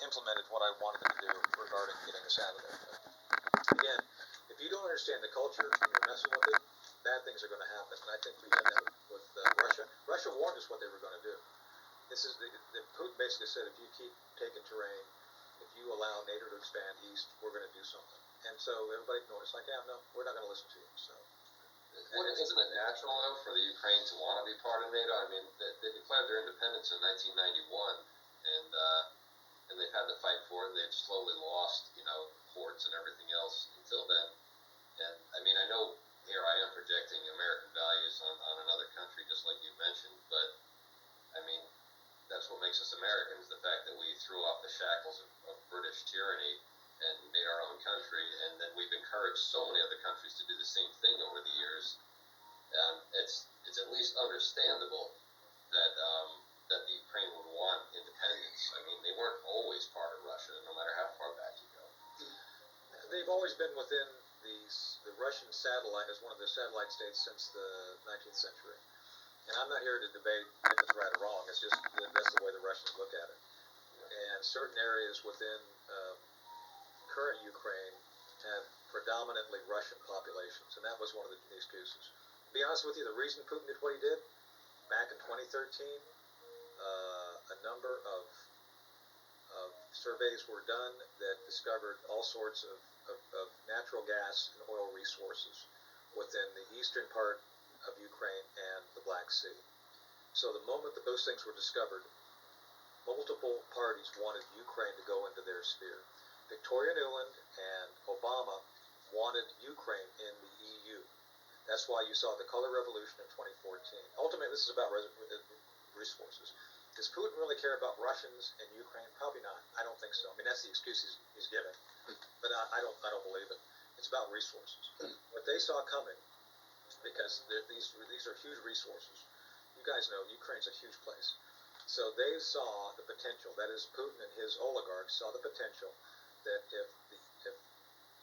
implemented what I wanted them to do regarding getting us out of there. But again, if you don't understand the culture and you're messing with it, bad things are going to happen. And I think we had that with Russia. Russia warned us what they were going to do. This is Putin basically said, if you keep taking terrain, if you allow NATO to expand east, we're going to do something. And so everybody ignored it. It's like, yeah, no, we're not going to listen to you. So, isn't it natural though for the Ukraine to want to be part of NATO? I mean, they declared their independence in 1991, and they've had to fight for it. They've slowly lost, ports and everything else until then. And I mean, I know here I am projecting American values on another country, just like you mentioned, but I mean, that's what makes us Americans, the fact that we threw off the shackles of British tyranny and made our own country, and then we've encouraged so many other countries to do the same thing over the years. It's at least understandable that that the Ukraine would want independence. I mean, they weren't always part of Russia, no matter how far back you go. They've always been within the Russian satellite as one of the satellite states since the 19th century. And I'm not here to debate if it's right or wrong. It's just that's the way the Russians look at it. And certain areas within current Ukraine have predominantly Russian populations, and that was one of the excuses. To be honest with you, the reason Putin did what he did back in 2013, a number of surveys were done that discovered all sorts of natural gas and oil resources within the eastern part of Ukraine and the Black Sea. So the moment that those things were discovered, multiple parties wanted Ukraine to go into their sphere. Victoria Nuland and Obama wanted Ukraine in the EU. That's why you saw the color revolution in 2014. Ultimately, this is about resources. Does Putin really care about Russians and Ukraine? Probably not. I don't think so. I mean, that's the excuse he's giving, but I don't believe it. It's about resources. What they saw coming, because these are huge resources. You guys know Ukraine's a huge place. So they saw the potential. That is, Putin and his oligarchs saw the potential that if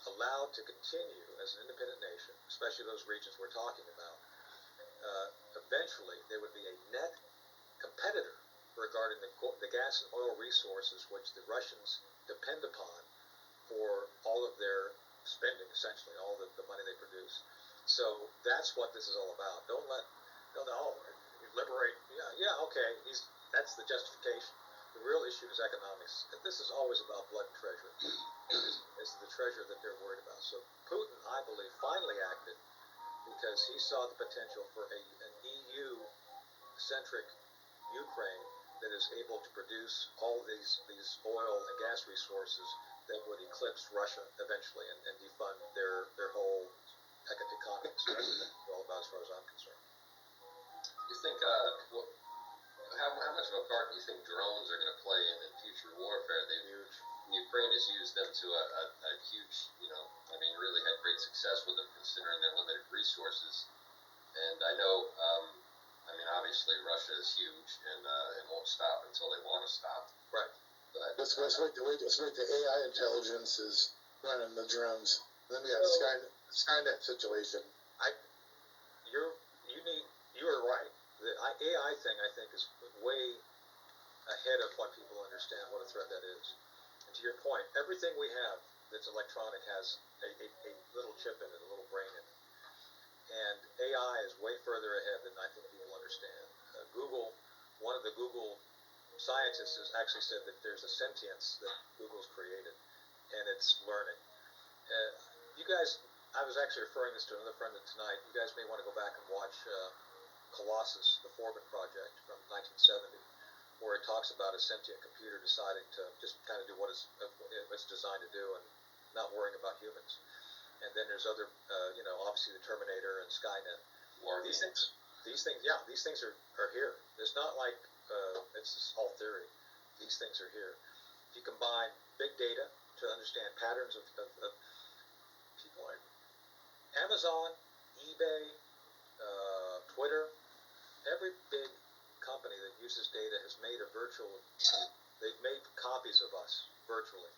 allowed to continue as an independent nation, especially those regions we're talking about, eventually there would be a net competitor regarding the gas and oil resources which the Russians depend upon for all of their spending, essentially, all the money they produce. So that's what this is all about. Don't liberate. Okay. That's the justification. The real issue is economics. This is always about blood and treasure. It's the treasure that they're worried about. So Putin, I believe, finally acted because he saw the potential for an EU-centric Ukraine that is able to produce all these oil and gas resources that would eclipse Russia eventually and defund their whole economics. That's all about as far as I'm concerned. You think how much of a part do you think drones are going to play in future warfare? Ukraine has used them to a huge, really had great success with them considering their limited resources. And I know, obviously Russia is huge and won't stop until they want to stop. Right. But let's wait. The AI intelligence is running the drones. Then we have Skynet situation. You are right. The AI thing, I think, is way ahead of what people understand what a threat that is. And to your point, everything we have that's electronic has a little chip in it, a little brain in it. And AI is way further ahead than I think people understand. One of the Google scientists has actually said that there's a sentience that Google's created, and it's learning. You guys, I was actually referring this to another friend tonight. You guys may want to go back and watch Colossus, the Forbin project from 1970, where it talks about a sentient computer deciding to just kind of do what it's designed to do and not worrying about humans. And then there's other, obviously the Terminator and Skynet. These things are here. It's not like it's all theory. These things are here. If you combine big data to understand patterns of people like Amazon, eBay, Twitter, every big company that uses data has made they've made copies of us virtually.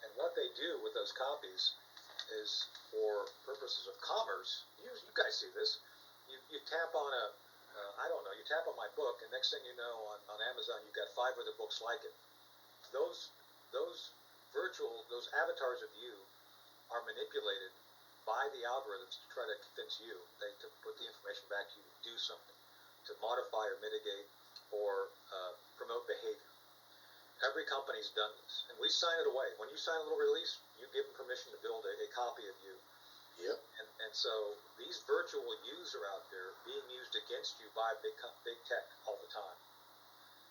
And what they do with those copies is for purposes of commerce. You guys see this. You tap on you tap on my book, and next thing you know, on Amazon, you've got 5 other books like it. Those those avatars of you are manipulated by the algorithms to try to convince you, to put the information back to you to do something, to modify or mitigate or promote behavior. Every company's done this, and we sign it away. When you sign a little release, you give them permission to build a copy of you. Yep. And so these virtual yous are out there being used against you by big tech all the time.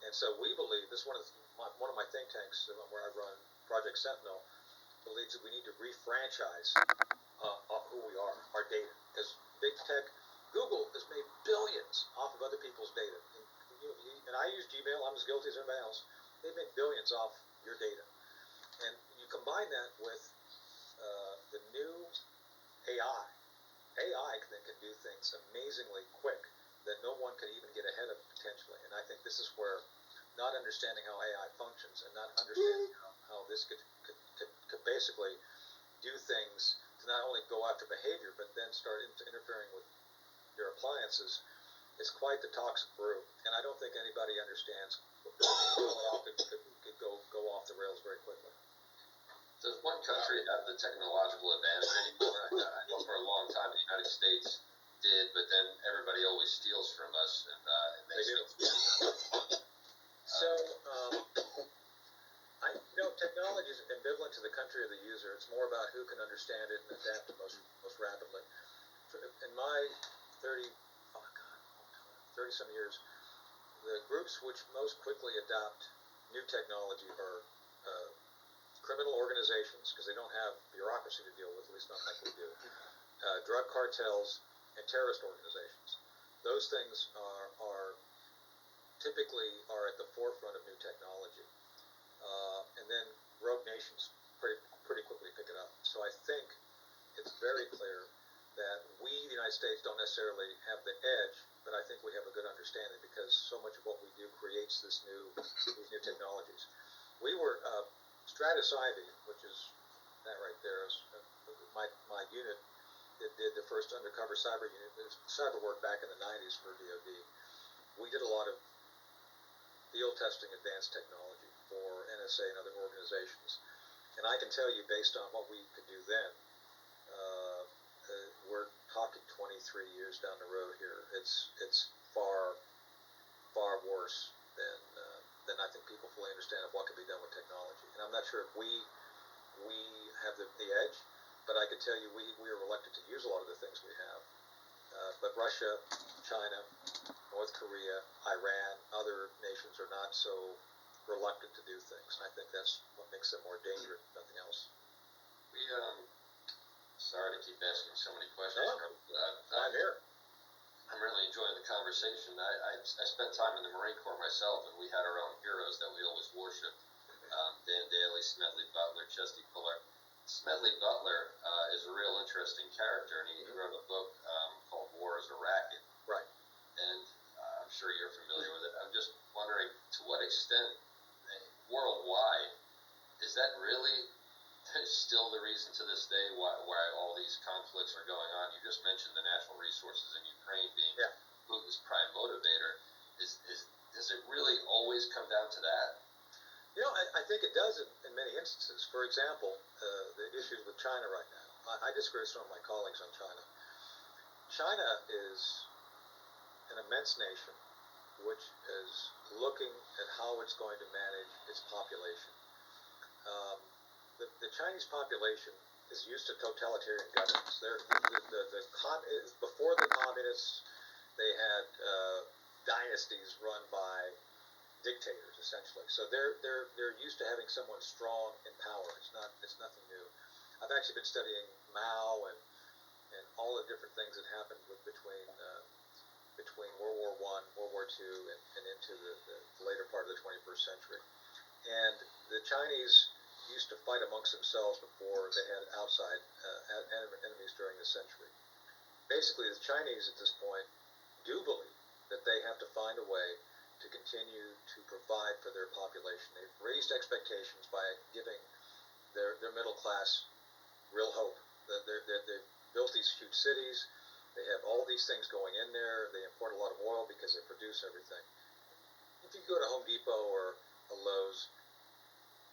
And so we believe, this is one of my think tanks where I run, Project Sentinel, believes that we need to refranchise who we are, our data. Because big tech, Google has made billions off of other people's data. And I use Gmail, I'm as guilty as everybody else. They've made billions off your data. And you combine that with the new AI. AI can do things amazingly quick that no one can even get ahead of potentially. And I think this is where not understanding how AI functions and not understanding how this could basically do things to not only go after behavior, but then start interfering with your appliances is quite the toxic brew. And I don't think anybody understands how it could go off the rails very quickly. Does one country have the technological advantage anymore? I know for a long time the United States did, but then everybody always steals from us, and They do. So, technology is ambivalent to the country of the user. It's more about who can understand it and adapt it most rapidly. In my 30-some years, the groups which most quickly adopt new technology are criminal organizations, because they don't have bureaucracy to deal with, at least not like we do, drug cartels, and terrorist organizations. Those things are typically at the forefront of new technology. And then rogue nations pretty quickly pick it up. So I think it's very clear that we, the United States, don't necessarily have the edge, but I think we have a good understanding because so much of what we do creates these new technologies. We were Stratus Ivy, which is that right there, is my unit that did the first undercover cyber work back in the 90s for DoD. We did a lot of field testing advanced technology for NSA and other organizations. And I can tell you, based on what we could do then, we're talking 23 years down the road here. It's far worse than I think people fully understand of what can be done with technology. And I'm not sure if we have the edge, but I can tell you we are reluctant to use a lot of the things we have. But Russia, China, North Korea, Iran, other nations are not so reluctant to do things. And I think that's what makes them more dangerous, nothing else. Sorry to keep asking so many questions. No, I'm here. I'm really enjoying the conversation. I spent time in the Marine Corps myself, and we had our own heroes that we always worshipped. Dan Daly, Smedley Butler, Chesty Puller. Smedley Butler is a real interesting character, and he wrote a book called War is a Racket. Right. And I'm sure you're familiar with it. I'm just wondering, to what extent, worldwide, is that really still the reason to this day why all these conflicts are going on? You just mentioned the natural resources in Ukraine being Putin's prime motivator. Does it really always come down to that? I think it does in many instances. For example, the issues with China right now. I disagree with some of my colleagues on China. China is an immense nation which is looking at how it's going to manage its population. The Chinese population is used to totalitarian governments. Before the communists, they had dynasties run by dictators, essentially. So they're used to having someone strong in power. It's nothing new. I've actually been studying Mao and all the different things that happened between World War I, World War II, and into the later part of the 21st century. And the Chinese used to fight amongst themselves before they had outside enemies during the century. Basically, the Chinese at this point do believe that they have to find a way to continue to provide for their population. They've raised expectations by giving their middle class real hope. They've built these huge cities. They have all these things going in there. They import a lot of oil because they produce everything. If you go to Home Depot or a Lowe's,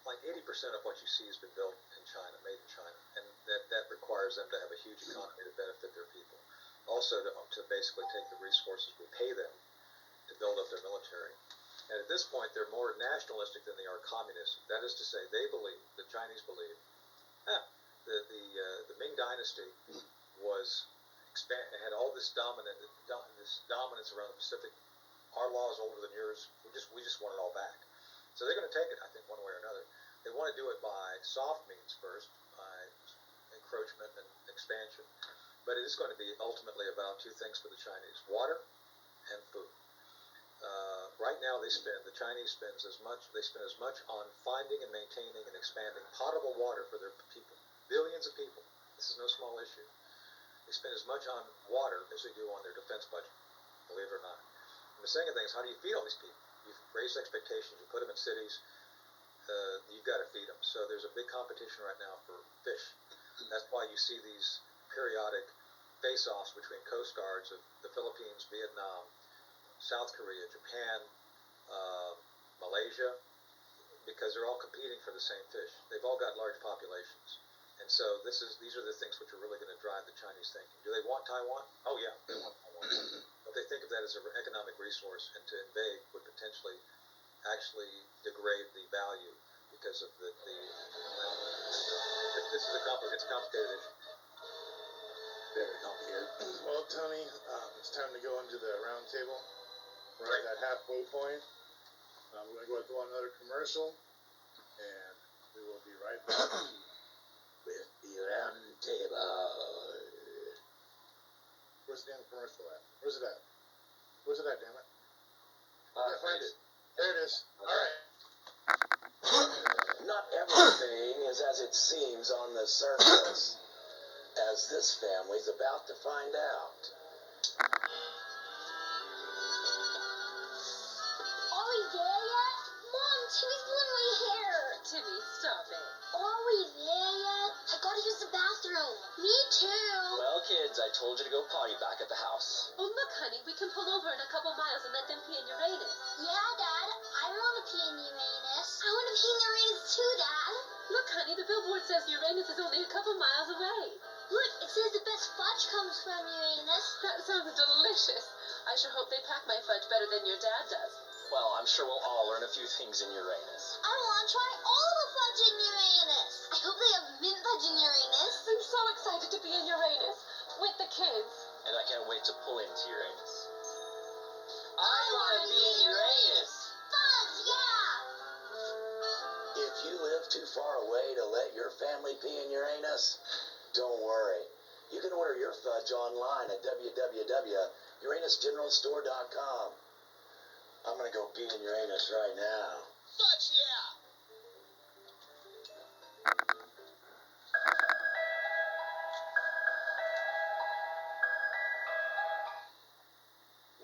like 80% of what you see has been built in China, made in China, and that requires them to have a huge economy to benefit their people. Also to basically take the resources we pay them to build up their military. And at this point, they're more nationalistic than they are communist. That is to say, the Chinese believe, the Ming Dynasty had all this dominance around the Pacific. Our law is older than yours. We just want it all back. So they're going to take it, I think, one way or another. They want to do it by soft means first, by encroachment and expansion. But it is going to be ultimately about two things for the Chinese: water and food. Right now, the Chinese spend as much on finding and maintaining and expanding potable water for their people, billions of people. This is no small issue. They spend as much on water as they do on their defense budget, believe it or not. And the second thing is, how do you feed all these people? You raise expectations, you put them in cities, you've got to feed them. So there's a big competition right now for fish. That's why you see these periodic face-offs between coast guards of the Philippines, Vietnam, South Korea, Japan, Malaysia, because they're all competing for the same fish. They've all got large populations. And so these are the things which are really going to drive the Chinese thinking. Do they want Taiwan? Oh yeah, they want Taiwan. But they think of that as an economic resource, and to invade would potentially actually degrade the value because of the this is a complicated issue. Very complicated. Well, Tony, it's time to go into the round table. We're at that halfway point. We're going to go on another commercial, and we will be right back with the round table. Where's the damn commercial at? Where's it at? Where's it at, damn it? I can't find it. There it is. All right. Not everything is as it seems on the surface, as this family's about to find out. Are we there yet? Mom, Timmy's pulling my hair. Timmy, stop it. Are we there yet? I gotta use the bathroom. Me too. Well, kids, I told you to go potty back at the house. Oh, look, honey, we can pull over in a couple miles and let them pee in Uranus. Yeah, Dad. I wanna pee in Uranus. I wanna pee in Uranus too, Dad. Look, honey, the billboard says Uranus is only a couple miles away. Look, it says the best fudge comes from Uranus. That sounds delicious. I sure hope they pack my fudge better than your dad does. Well, I'm sure we'll all learn a few things in Uranus. I wanna try all the fudge in Uranus. I hope they have mint fudge in Uranus. I'm so excited to be in Uranus with the kids. And I can't wait to pull into Uranus. I wanna be in Uranus. Fudge, yeah! If you live too far away to let your family pee in Uranus, don't worry. You can order your fudge online at www.uranusgeneralstore.com. I'm gonna go pee in Uranus right now. Fudge, yeah!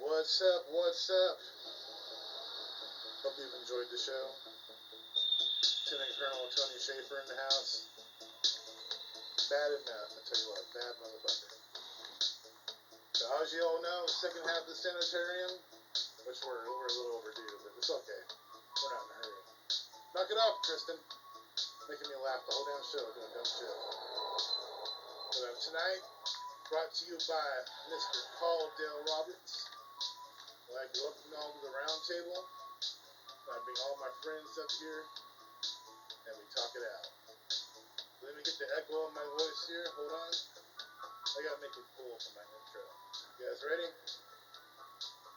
What's up? What's up? Hope you've enjoyed the show. Lieutenant Colonel Tony Schaefer in the house. Bad enough, I tell you what, bad motherfucker. So as you all know, second half of the Sanitarium, which we're a little overdue, but it's okay. We're not in a hurry. Knock it off, Kristen. Making me laugh the whole damn show, doing dumb shit. But tonight, brought to you by Mr. Paul Dale Roberts. I'd like to welcome you all to the round table. I bring all my friends up here, and we talk it out. Let me get the echo of my voice here. Hold on. I gotta make it cool for my intro. You guys ready?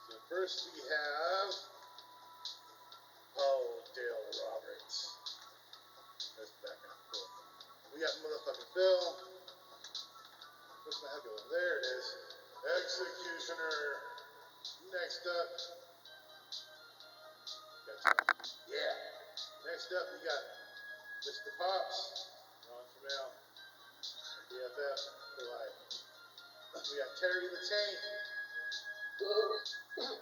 So first we have Paul Dale Roberts. That's the background. Cool. We got motherfucking Phil. Where's my echo? There it is. Executioner. Next up. Yeah. Next up we got Mr. Pops. Ron Trammell. BFF for life. We got Terry the Tank.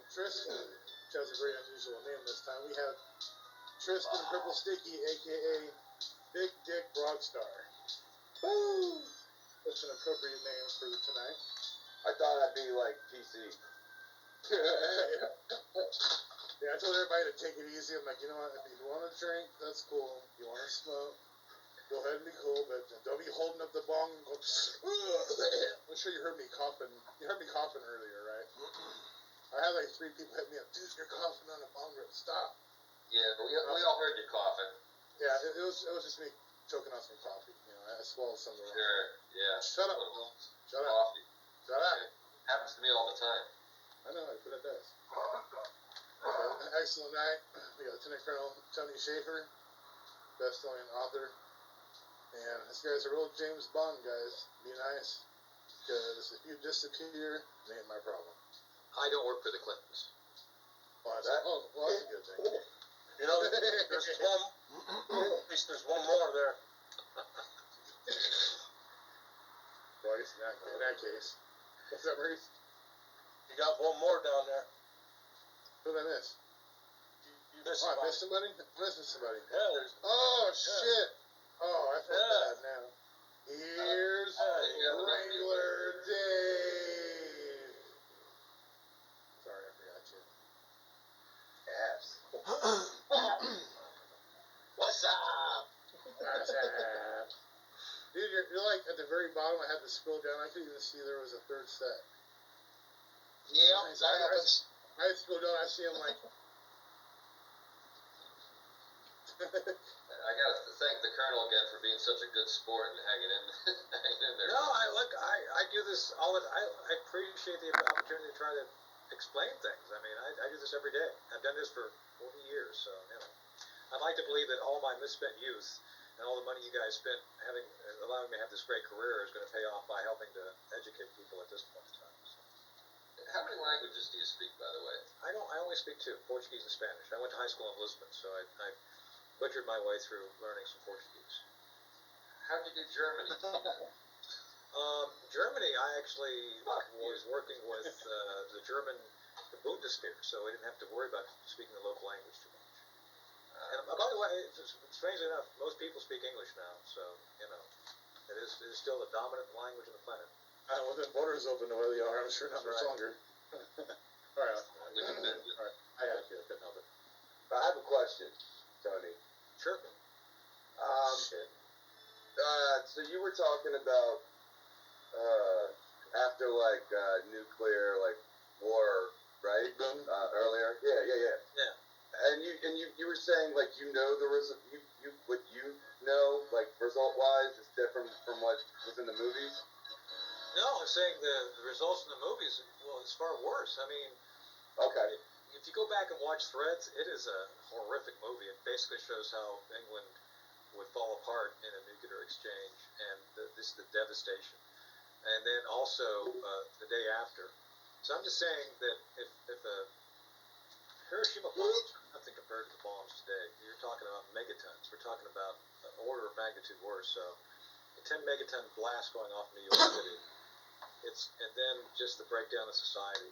Tristan, which has a very unusual name this time. We have Tristan Purple Sticky, aka Big Dick Rockstar. Woo! That's an appropriate name for tonight. I thought I'd be like PC. Yeah, I told everybody to take it easy. I'm like, you know what? If you want to drink, that's cool. If you want to smoke, go ahead and be cool, but don't be holding up the bong and go. I'm sure you heard me coughing. You heard me coughing earlier, right? I had like 3 people hit me up. Dude, you're coughing on a bong rip. Stop. Yeah, we all heard you coughing. Yeah, it was just me choking on some coffee. You know, I swallowed some of the wrong. Sure, yeah. Shut up. Well, Shut up. coffee. Shut up. Happens to me all the time. I know, but it does. Okay, excellent night. We got Lieutenant Colonel Tony Schaefer, best-selling author. And this guy's a real James Bond, guys. Be nice, because if you disappear, it ain't my problem. I don't work for the Clintons. Well, that's a good thing. You know, there's one. At least there's one more there. Well, I guess in that case. What's up, Maurice? You got one more down there. Who did I miss? You missed Oh, I somebody. missed somebody? I'm missing somebody. Yeah, there's. Oh, shit. Oh, I feel Yeah. bad now. Here's Wrangler Dave. Sorry, I forgot you. Yes. What's up? What's up? Dude, you're like at the very bottom. I had to scroll down. I couldn't even see there was a 3rd set. Yeah, Nice. that happens. I scroll down. I see him like. I gotta thank the Colonel again for being such a good sport and hanging in, hanging in there. No, I do this all the I appreciate the opportunity to try to explain things. I mean, I do this every day. I've done this for 40 years, so, you know. I'd like to believe that all my misspent youth and all the money you guys spent allowing me to have this great career is going to pay off by helping to educate people at this point in time. So. How many languages do you speak, by the way? I only speak 2, Portuguese and Spanish. I went to high school in Lisbon, so I butchered my way through learning some Portuguese. How'd you do Germany? Germany, I actually was working with the Bundeswehr, so we didn't have to worry about speaking the local language too much. And by the way, strangely enough, most people speak English now, so, you know, it is still the dominant language on the planet. Well, then borders open the way they are. I'm sure not much Right. longer. All right. All right. I got you. I couldn't help it. I have a question, Tony. Sure. Shit. So you were talking about after nuclear war, right? Boom. Earlier. Yeah. Yeah. And you were saying what you know result wise is different from what was in the movies. No, I'm saying the results in the movies, well, it's far worse. I mean, Okay. if you go back and watch Threads, it is a horrific movie. It basically shows how England would fall apart in a nuclear exchange, and the devastation. And then also the day after. So I'm just saying that if the Hiroshima bombs are nothing compared to the bombs today, you're talking about megatons. We're talking about an order of magnitude worse. So a 10 megaton blast going off New York City. And then just the breakdown of society.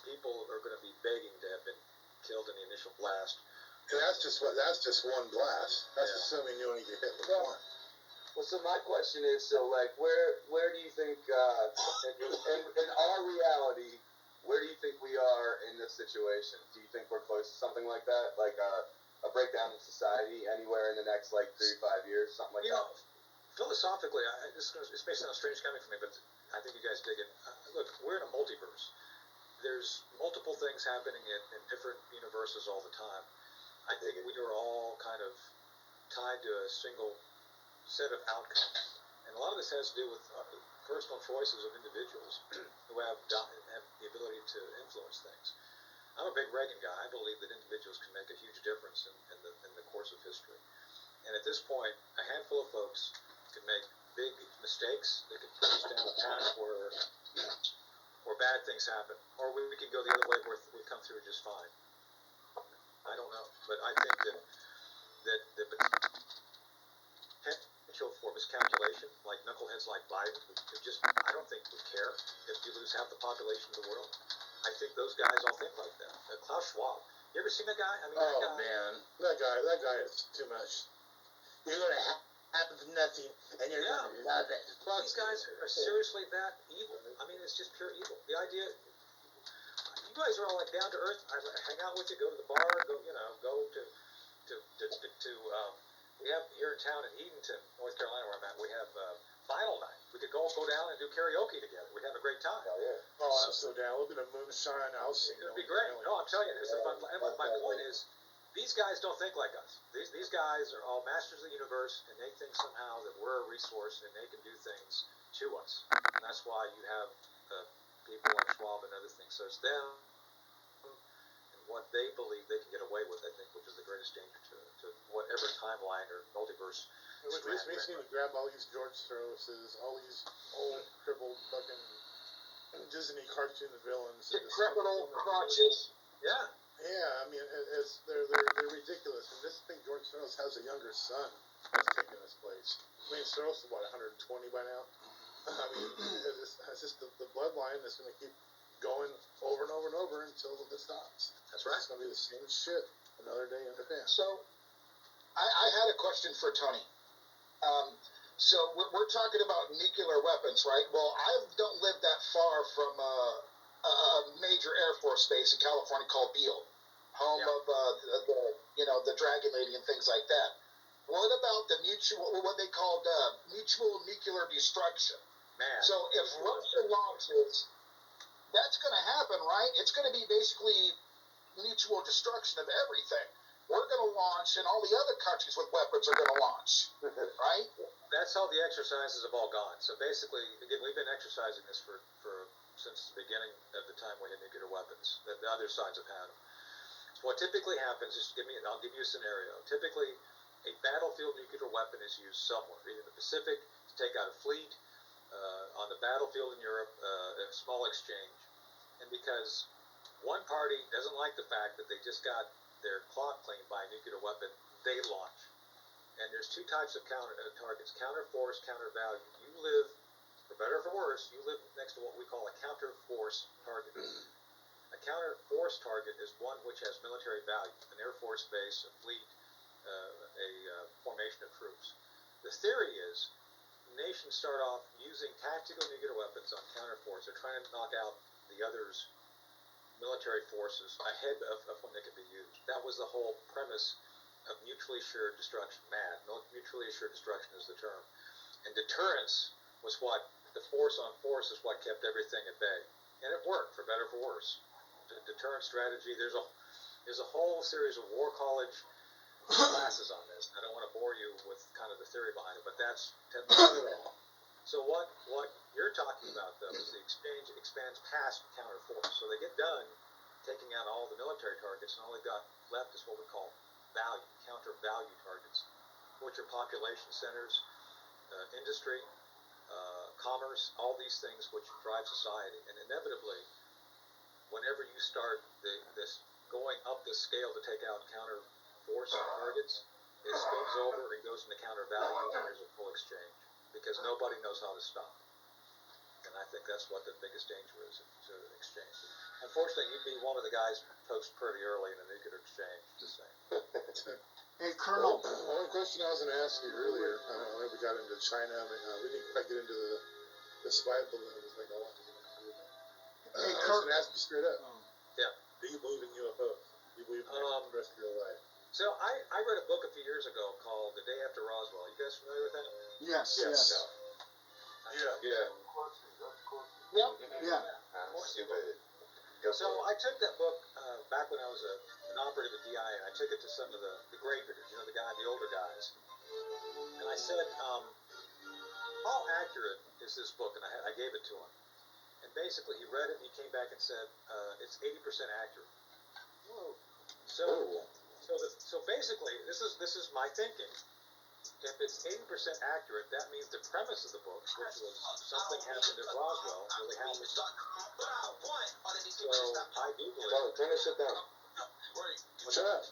People are going to be begging to have been killed in the initial blast. And that's just one blast. That's Yeah. assuming you only get hit with Yeah. one. Well, so my question is, where do you think, in our reality, where do you think we are in this situation? Do you think we're close to something like that, like a breakdown in society anywhere in the next 3 to 5 years, something like You that? know, philosophically, this may sound strange coming from me, but I think you guys dig it. Look, we're in a multiverse. There's multiple things happening in different universes all the time. I think we are all kind of tied to a single set of outcomes. And a lot of this has to do with personal choices of individuals who have the ability to influence things. I'm a big Reagan guy. I believe that individuals can make a huge difference in the course of history. And at this point, a handful of folks could make big mistakes. They could put us down a path where bad things happen. Or we could go the other way where we come through just fine. I don't know. But I think that the potential for miscalculation, like knuckleheads like Biden, who just, I don't think would care if you lose half the population of the world. I think those guys all think like that. Klaus Schwab. You ever seen that guy? I mean, that guy. Man, that guy is too much. You're gonna happen to nothing, and you're gonna love it. These guys are seriously that evil. I mean, it's just pure evil. The idea, you guys are all like down to earth. I hang out with you, go to the bar, go to we have here in town in Edenton, North Carolina, where I'm at. We have vinyl night. We could go down and do karaoke together. We'd have a great time. Hell yeah. Oh, I'm so down. A little bit of moonshine. I'll sing. It would be great. No, I'm telling you, it's a fun. And my point is, these guys don't think like us. These guys are all masters of the universe, and they think somehow that we're a resource and they can do things to us. And that's why you have people like Schwab and other things. So it's them and what they believe they can get away with, I think, which is the greatest danger to whatever timeline or multiverse. It makes me need to grab all these George Soroses, all these old crippled fucking Disney cartoon villains. Criminal crotches. Yeah. Yeah, I mean, they're ridiculous. And this thing, George Soros has a younger son that's taking his place. I mean, Soros is what, 120 by now? I mean, it's just the bloodline that's going to keep going over and over and over until it stops. That's right. It's going to be the same shit another day in Japan. So, I had a question for Tony. So we're talking about nuclear weapons, right? Well, I don't live that far from a major Air Force base in California called Beale, home of the Dragon Lady and things like that. What about the what they called mutual nuclear destruction? Man. So if Russia launches, that's going to happen, right? It's going to be basically mutual destruction of everything. We're going to launch, and all the other countries with weapons are going to launch, right? That's how the exercises have all gone. So basically, again, we've been exercising this for since the beginning of the time we had nuclear weapons. The other sides have had them. So what typically happens is, I'll give you a scenario. Typically, a battlefield nuclear weapon is used somewhere, either in the Pacific to take out a fleet, on the battlefield in Europe, a small exchange. And because one party doesn't like the fact that they just got their clock cleaned by a nuclear weapon, they launch. And there's two types of targets: counter force, counter value. You live, for better or for worse, you live next to what we call a counter force target. A counter force target is one which has military value: an Air Force base, a fleet, a formation of troops. The theory is nations start off using tactical nuclear weapons on counter force. They're trying to knock out the other's military forces ahead of when they can be used. That was the whole premise of mutually assured destruction. Mutually assured destruction is the term. And deterrence was what, the force on force is what kept everything at bay. And it worked, for better or for worse. The deterrent strategy, there's a whole series of war college classes on this. I don't want to bore you with kind of the theory behind it, but that's so what you're talking about, though, is the exchange expands past counter force. So they get done taking out all the military targets, and all they've got left is what we call value, counter value targets, which are population centers, industry, commerce, all these things which drive society. And inevitably, whenever you start this going up the scale to take out counter force targets, it spills over and goes into counter value, and there's a full exchange, because nobody knows how to stop. And I think that's what the biggest danger is, to exchange. Unfortunately, you'd be one of the guys poached pretty early in a nuclear exchange, just saying. Hey, Colonel. One question I was going to ask you earlier, I know we got into China, we didn't quite get into the spy balloons like I wanted to get into. Hey, I was going to ask you straight up. Yeah. Do you believe in UFOs? Do you believe in extraterrestrial life? So I read a book a few years ago called The Day After Roswell. You guys familiar with that? Yes. Yeah. Yeah. Yep. Yeah. Stupid. So I took that book back when I was an operative at DI, and I took it to some of the graveyards, the older guys. And I said, how accurate is this book? And I gave it to him. And basically he read it, and he came back and said, it's 80% accurate. Whoa. So basically, this is my thinking. If it's 80% accurate, that means the premise of the book, which was something happened at Roswell, really happened. So I do believe. Charlie, turn this shit down. Shut up.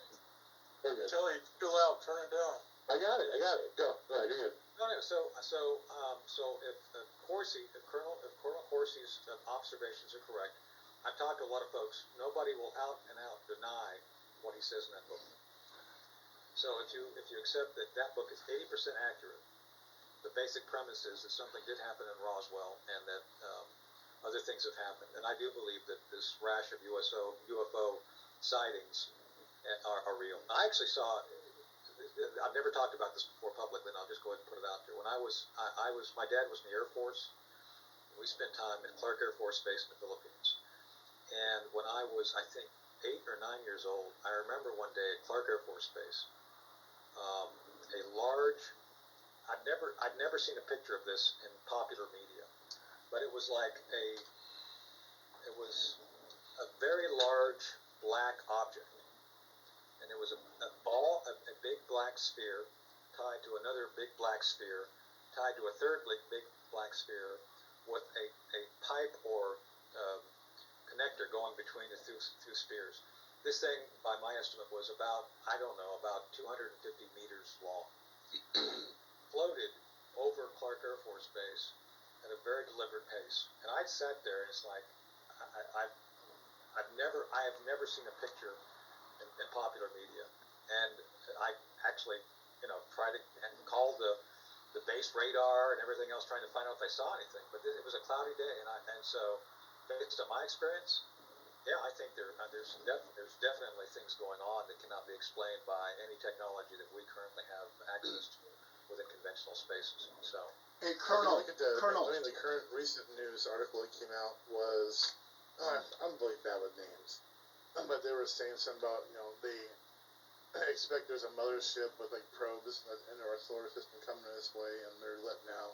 Very good. Charlie, too loud. Turn it down. I got it. Go ahead, you're good. No. So if Colonel Corsy's observations are correct, I've talked to a lot of folks. Nobody will out and out deny what he says in that book. So if you accept that book is 80% accurate, the basic premise is that something did happen in Roswell, and that other things have happened, and I do believe that this rash of UFO sightings are real. I actually saw. I've never talked about this before publicly, and I'll just go ahead and put it out there. When I was my dad was in the Air Force. We spent time at Clark Air Force Base in the Philippines. And when I was, I think, 8 or 9 years old, I remember one day at Clark Air Force Base, a large. I'd never seen a picture of this in popular media, but it was like it was a very large black object, and it was a ball, a big black sphere, tied to another big black sphere, tied to a third big black sphere, with a pipe or connector going between the two spheres. This thing, by my estimate, was about 250 meters long. Floated over Clark Air Force Base at a very deliberate pace. And I sat there, and it's like I have never seen a picture in popular media. And I actually, tried to call the base radar and everything else, trying to find out if I saw anything. But it was a cloudy day, and so based on my experience, yeah, I think there's definitely things going on that cannot be explained by any technology that we currently have access to within conventional spaces. So, Hey, Colonel, Look at the Colonel. current recent news article that came out was, I'm really bad with names, but they were saying something about, they expect there's a mothership with like probes into our solar system coming this way, and they're letting out.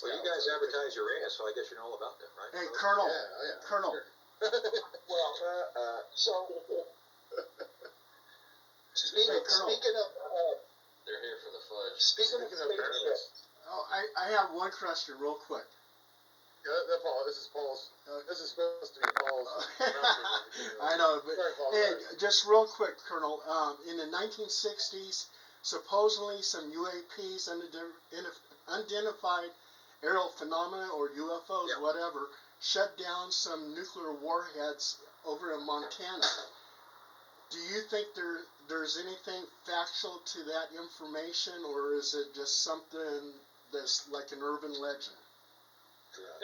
well, you guys advertise Uranus, so I guess you know all about them, right? Hey, Colonel, Yeah. Colonel. Well, so speaking of They're here for the fudge. speaking of spaceships, Oh, I have one question, real quick. Yeah, Paul. This is Paul's. This is supposed to be Paul's. I know, but Sorry, Paul. hey, just real quick, Colonel. In the 1960s, supposedly some UAPs, unidentified aerial phenomena or UFOs, Yeah. whatever, shut down some nuclear warheads over in Montana. Do you think there's anything factual to that information, or is it just something that's like an urban legend?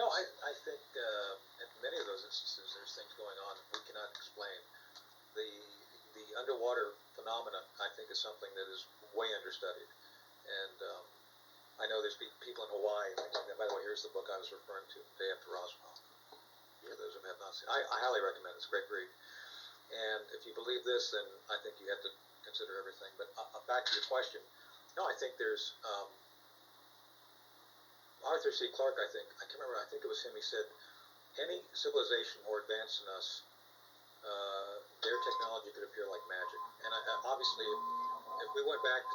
No, I think in many of those instances there's things going on we cannot explain. The underwater phenomena, I think, is something that is way understudied. And I know there's people in Hawaii and things like that. By the way, here's the book I was referring to, Day After Roswell. For those who have not seen it. I highly recommend it. It's a great read. And if you believe this, then I think you have to consider everything. But back to your question, no, I think there's Arthur C. Clarke, I can't remember, I think it was him, he said, any civilization more advanced than us, their technology could appear like magic. And obviously, if we went back